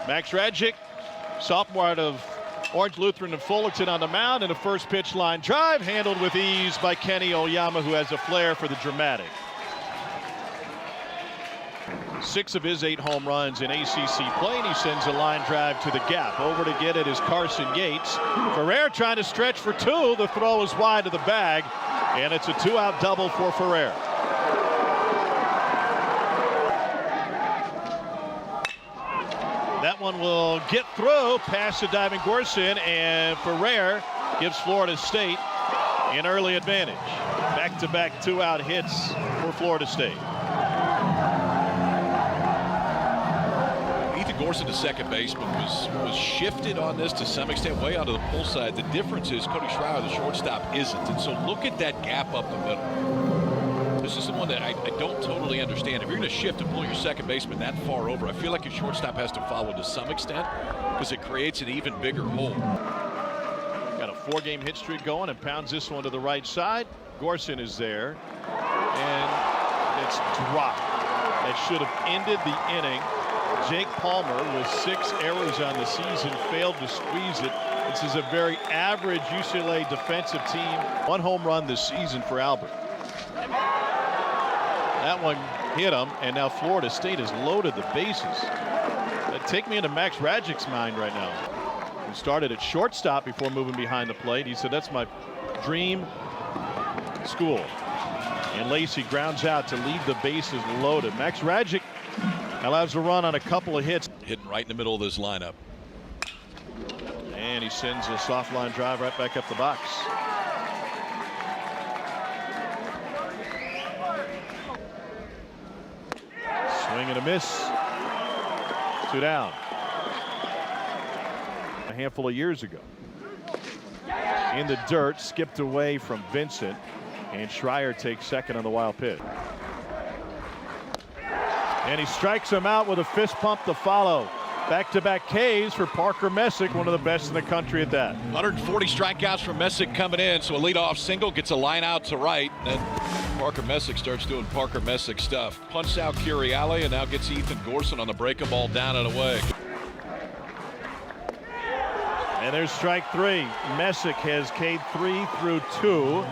Max Radjic, sophomore out of Orange Lutheran and Fullerton on the mound, and a first pitch line drive handled with ease by Kenny Oyama, who has a flair for the dramatic. 6 of his 8 home runs in ACC play, and he sends a line drive to the gap. Over to get it is Carson Yates. Ferrer trying to stretch for 2. The throw is wide to the bag, and it's a 2-out double for Ferrer. That one will get through past the diving Gorson, and Ferrer gives Florida State an early advantage. Back-to-back 2-out hits for Florida State. Gorson, the second baseman, was shifted on this to some extent way onto the pull side. The difference is Cody Schreier, the shortstop, isn't. And so look at that gap up the middle. This is the one that I don't totally understand. If you're going to shift and pull your second baseman that far over, I feel like your shortstop has to follow to some extent because it creates an even bigger hole. Got a 4-game hit streak going and pounds this one to the right side. Gorson is there, and it's dropped. That should have ended the inning. Jake Palmer, with 6 errors on the season, failed to squeeze it. This is a very average UCLA defensive team. 1 home run this season for Albert. That one hit him, and now Florida State has loaded the bases. Take me into Max Radjic's mind right now. He started at shortstop before moving behind the plate. He said, that's my dream school. And Lacey grounds out to leave the bases loaded. Max Radjic allows a run on a couple of hits. Hitting right in the middle of this lineup. And he sends a soft line drive right back up the box. Swing and a miss. 2 down. A handful of years ago. In the dirt, skipped away from Vincent, and Schreier takes second on the wild pitch. And he strikes him out with a fist pump to follow. Back-to-back Ks for Parker Messick, one of the best in the country at that. 140 strikeouts from Messick coming in, so a leadoff single gets a line out to right. Then Parker Messick starts doing Parker Messick stuff. Punts out Curiale and now gets Ethan Gorson on the breaking ball down and away. And there's strike 3. Messick has K'd 3 through 2.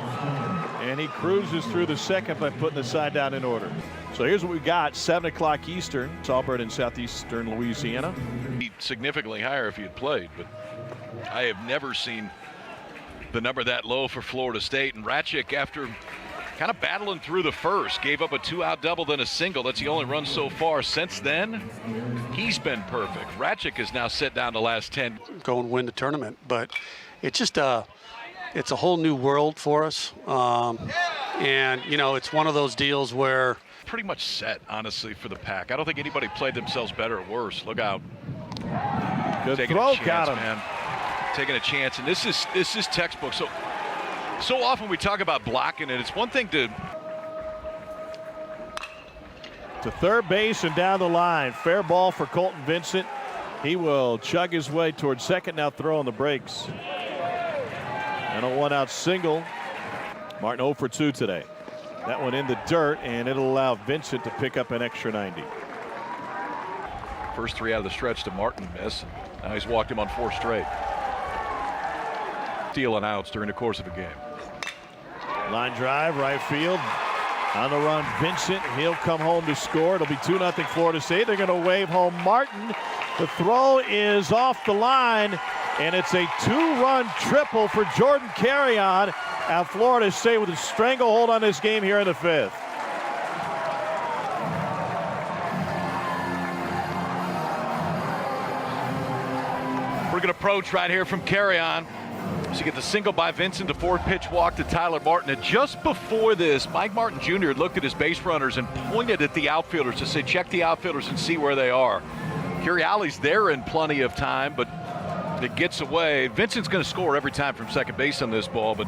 And he cruises through the second by putting the side down in order. So here's what we got. 7 o'clock Eastern. It's Auburn in southeastern Louisiana. Significantly higher if he had played, but I have never seen the number that low for Florida State. And Radjic, after kind of battling through the first, gave up a 2-out double, then a single. That's the only run so far. Since then, he's been perfect. Radjic has now set down the last 10. Go and win the tournament, but it's just it's a whole new world for us. And, you know, it's one of those deals where pretty much set, honestly, for the Pack. I don't think anybody played themselves better or worse. Look out. Good Taking throw, a chance, got him. Man. Taking a chance, and this is textbook. So often we talk about blocking, and it's one thing to third base and down the line. Fair ball for Colton Vincent. He will chug his way towards second, now throw on the brakes. And a 1-out single. Martin 0 for 2 today. That one in the dirt, and it'll allow Vincent to pick up an extra 90. First 3 out of the stretch to Martin miss. Now he's walked him on 4 straight. Stealing outs during the course of a game. Line drive, right field. On the run, Vincent. He'll come home to score. It'll be 2-0 Florida State. They're going to wave home Martin. The throw is off the line, and it's a 2-run triple for Jordan Carrion at Florida State with a stranglehold on this game here in the 5th. We're going to approach right here from Carrion. So you get the single by Vincent, the 4-pitch walk to Tyler Martin. And just before this, Mike Martin Jr. had looked at his base runners and pointed at the outfielders to say, check the outfielders and see where they are. Curiale's there in plenty of time, but it gets away. Vincent's going to score every time from second base on this ball, but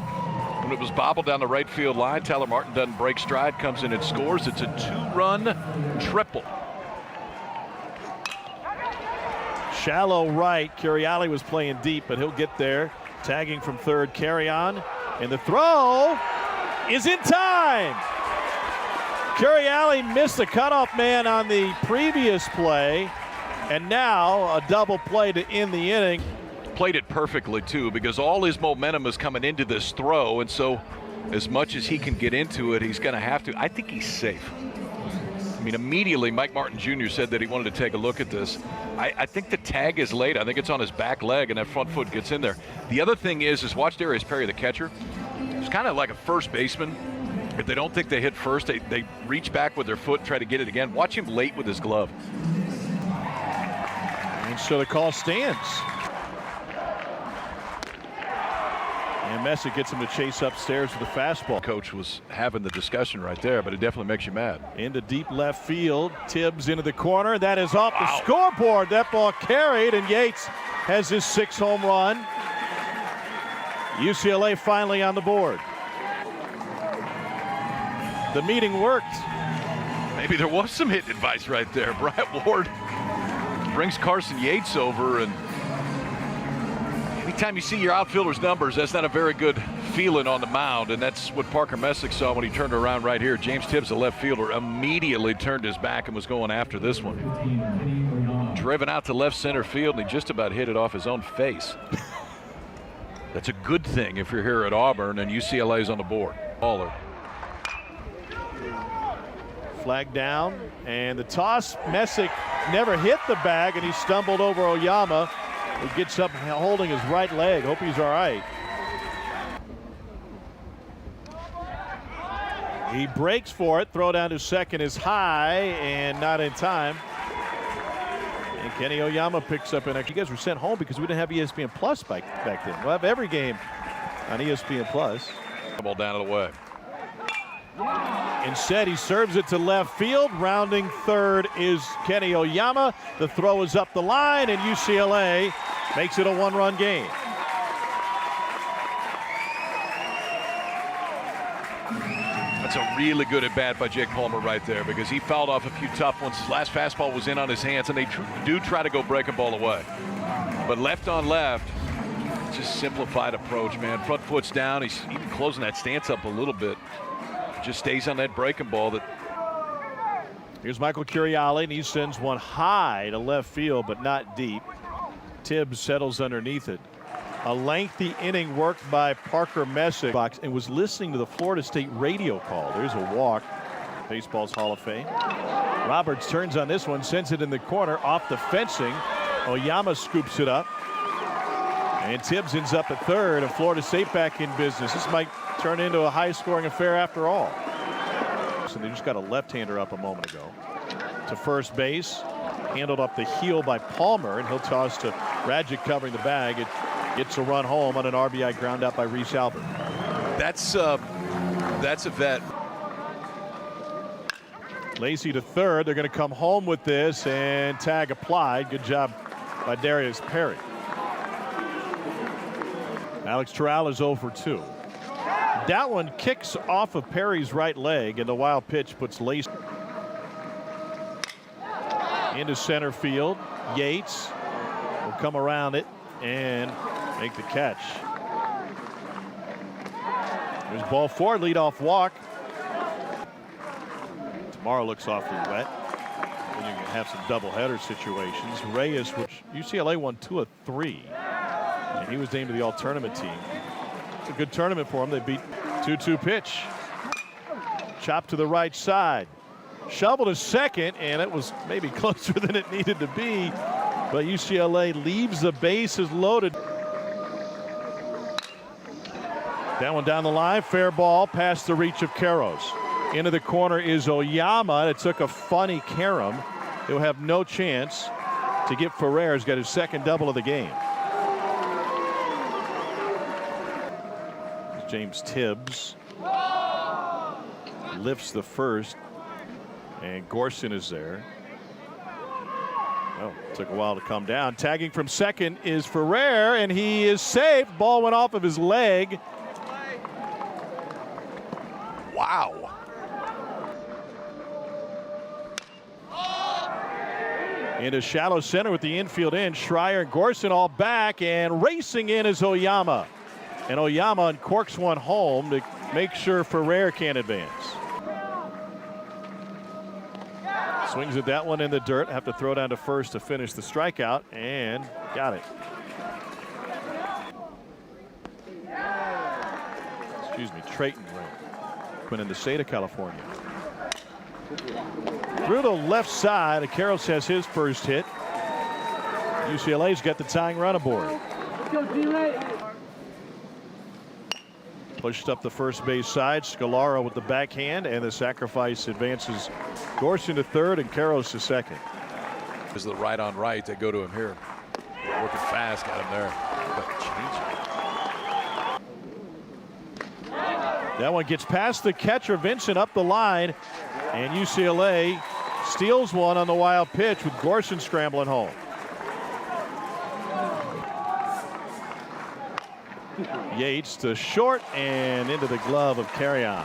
when it was bobbled down the right field line, Tyler Martin doesn't break stride, comes in and scores. It's a 2-run triple. Shallow right. Curiale was playing deep, but he'll get there. Tagging from third, Carrion, and the throw is in time. Curiale missed the cutoff man on the previous play, And now a double play to end the inning. Played it perfectly, too, because all his momentum is coming into this throw, and so as much as he can get into it, he's going to have to. I think he's safe. I mean, immediately Mike Martin Jr. said that he wanted to take a look at this. I think the tag is late. I think it's on his back leg, and that front foot gets in there. The other thing is watch Darius Perry, the catcher. It's kind of like a first baseman. If they don't think they hit first, they reach back with their foot and try to get it again. Watch him late with his glove. And so the call stands. And Messick gets him to chase upstairs with the fastball. Coach was having the discussion right there, but it definitely makes you mad. Into deep left field. Tibbs into the corner. That is off the scoreboard. That ball carried, and Yates has his 6th home run. UCLA finally on the board. The meeting worked. Maybe there was some hit advice right there. Bryant Ward brings Carson Yates over, and anytime you see your outfielder's numbers, that's not a very good feeling on the mound, and that's what Parker Messick saw when he turned around right here. James Tibbs, the left fielder, immediately turned his back and was going after this one. Driven out to left center field, and he just about hit it off his own face. That's a good thing if you're here at Auburn and UCLA is on the board. Baller. Flag down, and the toss. Messick never hit the bag, and he stumbled over Oyama. He gets up holding his right leg. Hope he's all right. He breaks for it. Throw down to second is high and not in time. And Kenny Oyama picks up an extra. You guys were sent home because we didn't have ESPN Plus back then. We'll have every game on ESPN Plus. Ball down and away. Instead, he serves it to left field. Rounding third is Kenny Oyama. The throw is up the line, and UCLA makes it a 1-run game. That's a really good at bat by Jake Palmer right there, because he fouled off a few tough ones. His last fastball was in on his hands, and they do try to go breaking ball away. But left on left, just simplified approach, man. Front foot's down. He's even closing that stance up a little bit. Just stays on that breaking ball. Here's Michael Curiale, and he sends one high to left field, but not deep. Tibbs settles underneath it. A lengthy inning worked by Parker Messick, and was listening to the Florida State radio call. There's a walk. Baseball's Hall of Fame. Roberts turns on this one, sends it in the corner off the fencing. Oyama scoops it up. And Tibbs ends up at third, and Florida State back in business. This might turn into a high-scoring affair after all. So they just got a left-hander up a moment ago. To first base, handled up the heel by Palmer, and he'll toss to Radjic covering the bag. It gets a run home on an RBI ground out by Reese Albert. That's a vet. Lacey to third. They're going to come home with this, and tag applied. Good job by Darius Perry. Alex Terrell is 0 for 2. That one kicks off of Perry's right leg, and the wild pitch puts Lacey into center field. Yates will come around it and make the catch. There's ball forward, leadoff walk. Tomorrow looks awfully wet. And you can have some doubleheader situations. Reyes, which UCLA won 2 of 3. And he was named to the all-tournament team. It's a good tournament for him. They beat 2-2 pitch. Chop to the right side. Shovel to second, and it was maybe closer than it needed to be. But UCLA leaves the bases loaded. That one down the line. Fair ball past the reach of Caros. Into the corner is Oyama. It took a funny carom. He'll have no chance to get Ferrer. He's got his second double of the game. James Tibbs lifts the first, and Gorson is there. Oh, took a while to come down. Tagging from second is Ferrer, and he is safe. Ball went off of his leg. Wow. Into shallow center with the infield in. Schreier and Gorson all back, and racing in is Oyama. And Oyama uncorks one home to make sure Ferrer can't advance. Swings at that one in the dirt. Have to throw down to first to finish the strikeout, and got it. Excuse me, Trayton Quinn in the state of California. Through the left side, Karros has his first hit. UCLA's got the tying run aboard. Pushed up the first base side. Scolaro with the backhand, and the sacrifice advances Gorson to third and Karros to second. This is the right on right. They go to him here. Working fast, got him there. That one gets past the catcher, Vincent, up the line, and UCLA steals one on the wild pitch with Gorson scrambling home. Yates to short and into the glove of Carrion.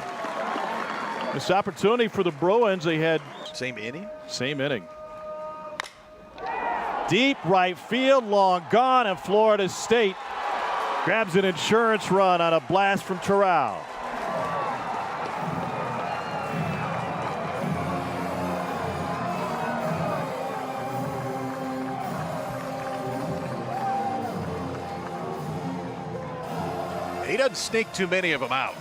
This opportunity for the Bruins. They had same inning. Same inning. Deep right field, long gone, and Florida State grabs an insurance run on a blast from Terrell. He doesn't sneak too many of them out.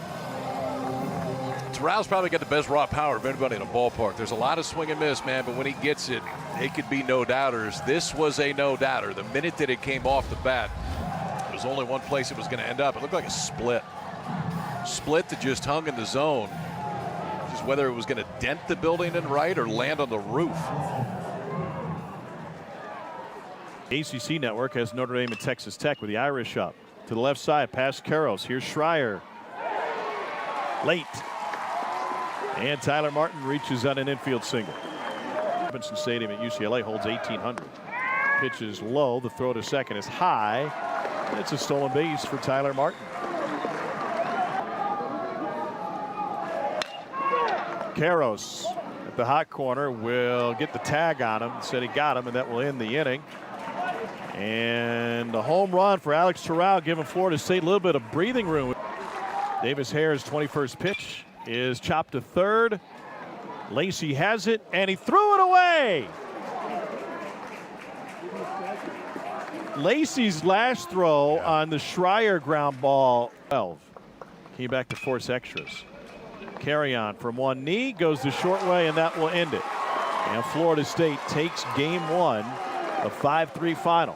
Terrell's probably got the best raw power of anybody in a ballpark. There's a lot of swing and miss, man, but when he gets it, it could be no doubters. This was a no doubter. The minute that it came off the bat, there was only one place it was going to end up. It looked like a split. Split that just hung in the zone. Just whether it was going to dent the building in right or land on the roof. ACC Network has Notre Dame and Texas Tech with the Irish up. To the left side, past Karros. Here's Schreier. Late. And Tyler Martin reaches on an infield single. Robinson Stadium at UCLA holds 1,800. Pitch is low. The throw to second is high. It's a stolen base for Tyler Martin. Karros at the hot corner will get the tag on him. Said he got him, and that will end the inning. And a home run for Alex Terrell, giving Florida State a little bit of breathing room. Davis Hare's 21st pitch is chopped to third. Lacey has it, and he threw it away. Lacey's last throw on the Schreier ground ball. 12 came back to force extras. Carry on from one knee, goes the short way, and that will end it. And Florida State takes game one, a 5-3 final.